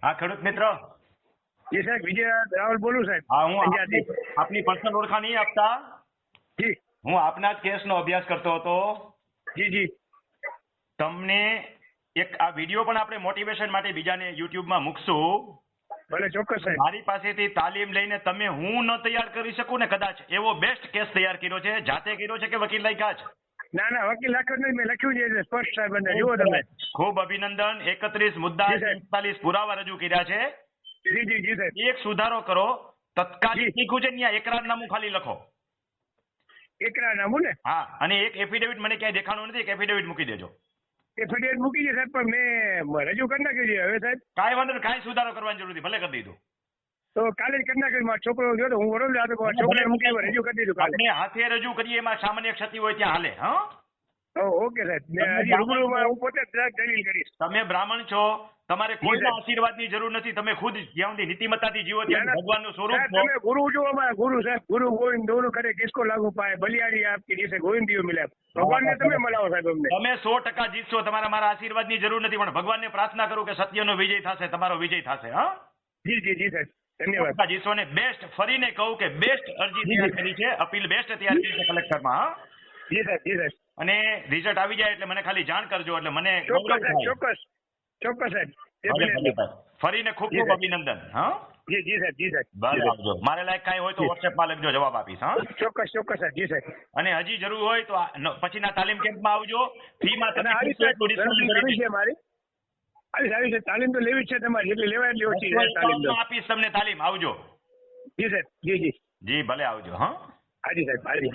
હા ખેડૂત મિત્ર. જી સાહેબ, વિજય રાવલ બોલું સાહેબ. હા, હું પંજાબથી. આપની પર્સનલ ઓળખાણ નહીં આપતા. જી હું આપના જ કેસનો અભ્યાસ કરતો હતો. જી જી તમને એક આ વિડીયો પણ આપણે મોટિવેશન માટે બીજાને યુટ્યુબમાં મૂકશું. ભલે ચોક્કસ સાહેબ. મારી પાસેથી તાલીમ લઈને તમે હું ન તૈયાર કરી શકું ને કદાચ એવો બેસ્ટ કેસ તૈયાર કર્યો છે. જાતે કર્યો છે કે વકીલ લાયકા જ? ના ના, વકીલ લખ્યો નહીં, મેં લખ્યું છે સ્પષ્ટ સાહેબ. અને જુઓ તમે. ખૂબ અભિનંદન. 31 મુદ્દા, જી સાહેબ. 45 પુરાવા રજૂ કર્યા છે. જી જી જી સાહેબ. એક સુધારો કરો. તત્કાલિક જી. લખ્યું છે ને ત્યાં એકરારનામું ખાલી લખો. એકરારનામું ને? હા, અને એક એફિડેવિટ મને ક્યાંય દેખાણું નથી. એક એફિડેવિટ મૂકી દેજો. એ ફરિયાદ મૂકી છે સાહેબ, પણ મેં રજૂ કરી નાખ્યું છે હવે સાહેબ. કાંઈ વાંધો નહીં, કાંઈ સુધારો કરવાની જરૂર નથી, ભલે કરી દીધું. તો કાલે જ કરી નાખ્યું. મારો છોકરો ગયો તો હું વડોદરા હતો, છોકરાને મૂકી રજૂ કરી દીધું કાલે. આપણે હાથે રજૂ કરીએ એમાં સામાન્ય ક્ષતિ હોય ત્યાં હાલે. હા, ઓકે સાહેબ. ને હજી રૂબરૂમાં હું પોતે જ દલીલ કરીશ. તમે બ્રાહ્મણ છો, તમારે કોઈના સાહેબ. આશીર્વાદની જરૂર નથી. તમે ખુદ જ્યાં સુધી નીતિમત્તાથી જીવો ના, ત્યાં ના. ભગવાનનું સ્વરૂપ સાહેબ, છો. તમે ગુરુ જો અમારા ગુરુ સાહેબ. ગુરુ ગોવિંદ દોનું કરે કિસકો લાગુ પાए બલિયારી આપકી જैसे ગોવિંદ દિયો મિલે. ભગવાનને તમે મળાવો સાહેબ અમને. તમે 100% જીતશો. તમારા મારા આશીર્વાદની જરૂર નથી, પણ ભગવાનને પ્રાર્થના કરું કે સત્યનો વિજય થશે, તમારો વિજય થશે. હા, જી જી જી સાહેબ, ધન્યવાદ. 100% જીતશો. ને બેસ્ટ ફરીને કહું કે બેસ્ટ અરજી તૈયાર કરી છે, અપીલ બેસ્ટ તૈયાર કરી છે કલેક્ટરમાં. હા, જી સાહેબ, જી સાહેબ. અને રિઝલ્ટ આવી જાય એટલે મને ખાલી જાણ કરજો, એટલે મને ચોક્કસ ગૌરવ સાહેબ, થાય. ચોક્કસ ચોક્કસ સાહેબ. ભલે, Definitely. ભલે. ફરીને ખૂબ જી ખૂબ સાહેબ. અભિનંદન. હા, જી જી સાહેબ, જી સાહેબ. ભલે જી સાહેબ. આવજો. મારે લાયક કાંઈ હોય તો જી. વોટ્સએપમાં લખજો, જવાબ આપીશ. હા, ચોક્કસ ચોક્કસ સાહેબ, જી સાહેબ. અને હજી જરૂર હોય તો પછીના તાલીમ કેમ્પમાં આવજો. ફીમાં અને તમે આવી પૂછો એટલું સાહેબ ડિસ્કાઉન્ટ ગણતરી કરી કરવી છે મારી. આવી છે તાલીમ તો લેવી જ છે તમારી, જેટલી લેવાય એટલી ઓછી છે તાલીમ તો. દઈશ. આપીશ તમને તાલીમ. આવજો. જી સાહેબ, જી જી. જી ભલે, આવજો. હા. હાજી સાહેબ, હાજી.